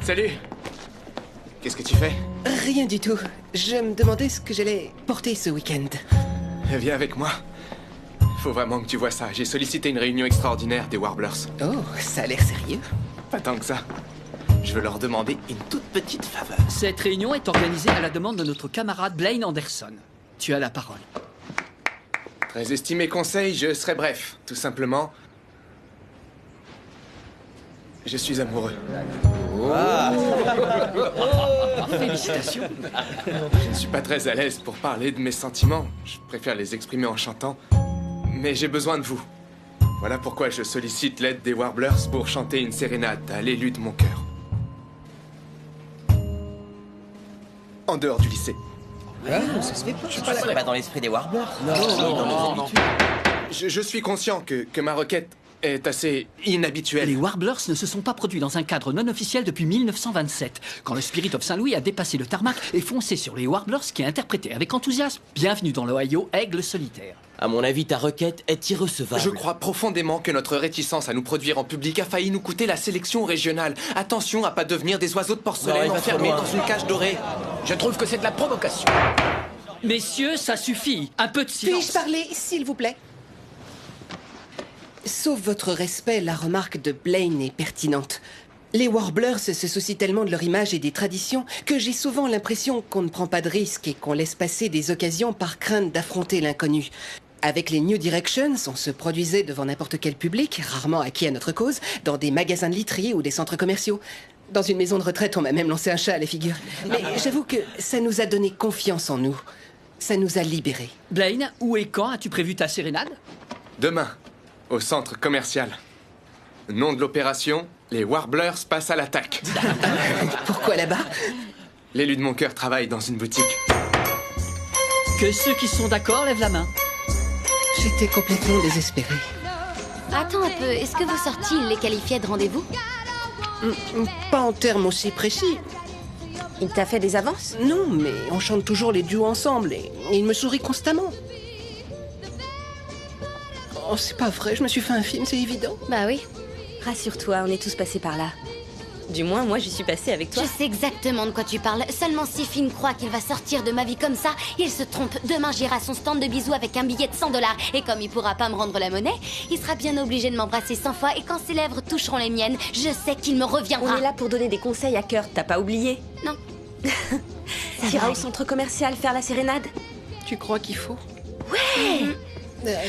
Salut! Qu'est-ce que tu fais? Rien du tout. Je me demandais ce que j'allais porter ce week-end. Viens avec moi. Faut vraiment que tu vois ça. J'ai sollicité une réunion extraordinaire des Warblers. Oh, ça a l'air sérieux. Pas tant que ça. Je veux leur demander une toute petite faveur. Cette réunion est organisée à la demande de notre camarade Blaine Anderson. Tu as la parole. Très estimé conseil, je serai bref. Tout simplement... Je suis amoureux. Félicitations. Je ne suis pas très à l'aise pour parler de mes sentiments. Je préfère les exprimer en chantant. Mais j'ai besoin de vous. Voilà pourquoi je sollicite l'aide des Warblers pour chanter une sérénade à l'élu de mon cœur. En dehors du lycée. Ça se fait pas. C'est pas dans l'esprit des Warblers. Non. Je suis conscient que ma requête est assez inhabituelle. Les Warblers ne se sont pas produits dans un cadre non officiel depuis 1927, quand le Spirit of Saint-Louis a dépassé le tarmac et foncé sur les Warblers qui a interprété avec enthousiasme Bienvenue dans l'Ohio, Aigle solitaire. À mon avis, ta requête est irrecevable. Je crois profondément que notre réticence à nous produire en public a failli nous coûter la sélection régionale. Attention à pas devenir des oiseaux de porcelaine Non, enfermés pas trop dans loin. une cage dorée. Je trouve que c'est de la provocation. Messieurs, ça suffit. Un peu de silence. Puis-je parler, s'il vous plaît? Sauf votre respect, la remarque de Blaine est pertinente. Les Warblers se soucient tellement de leur image et des traditions que j'ai souvent l'impression qu'on ne prend pas de risques et qu'on laisse passer des occasions par crainte d'affronter l'inconnu. Avec les New Directions, on se produisait devant n'importe quel public, rarement acquis à notre cause, dans des magasins de literie ou des centres commerciaux. Dans une maison de retraite, on m'a même lancé un chat à la figure. Mais j'avoue que ça nous a donné confiance en nous. Ça nous a libérés. Blaine, où et quand as-tu prévu ta sérénade? Demain, au centre commercial. Nom de l'opération, les Warblers passent à l'attaque. Pourquoi là-bas? L'élu de mon cœur travaille dans une boutique. Que ceux qui sont d'accord lèvent la main. J'étais complètement désespérée. Attends un peu, est-ce que vos sorties les qualifiaient de rendez-vous? Pas en termes aussi précis. Il t'a fait des avances? Non, mais on chante toujours les duos ensemble et il me sourit constamment. Oh, c'est pas vrai, je me suis fait un film, c'est évident. Bah oui, Rassure-toi, on est tous passés par là. Du moins, moi, j'y suis passée avec toi. je sais exactement de quoi tu parles. Seulement si Finn croit qu'il va sortir de ma vie comme ça, il se trompe. Demain, j'irai à son stand de bisous avec un billet de 100 $. Et comme il pourra pas me rendre la monnaie, il sera bien obligé de m'embrasser 100 fois. Et quand ses lèvres toucheront les miennes, je sais qu'il me reviendra. On est là pour donner des conseils à Kurt, t'as pas oublié? Non. T'iras au centre commercial faire la sérénade? Tu crois qu'il faut?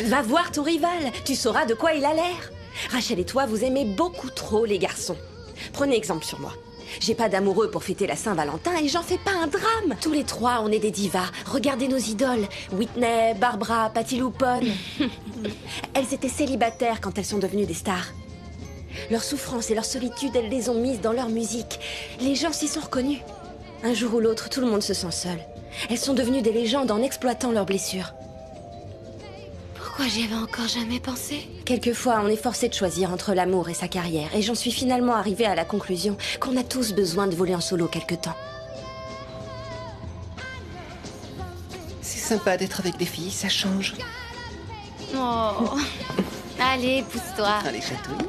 Va voir ton rival, tu sauras de quoi il a l'air. Rachel et toi, vous aimez beaucoup trop les garçons. Prenez exemple sur moi. J'ai pas d'amoureux pour fêter la Saint-Valentin et j'en fais pas un drame. Tous les trois, on est des divas. Regardez nos idoles. Whitney, Barbara, Patti LuPone. Elles étaient célibataires quand elles sont devenues des stars. Leur souffrance et leur solitude, elles les ont mises dans leur musique. Les gens s'y sont reconnus. Un jour ou l'autre, tout le monde se sent seul. Elles sont devenues des légendes en exploitant leurs blessures. Pourquoi j'y avais encore jamais pensé? Quelquefois, on est forcé de choisir entre l'amour et sa carrière, et j'en suis finalement arrivée à la conclusion qu'on a tous besoin de voler en solo quelque temps. C'est sympa d'être avec des filles, ça change. Oh. Allez, pousse-toi. Allez, chatouille.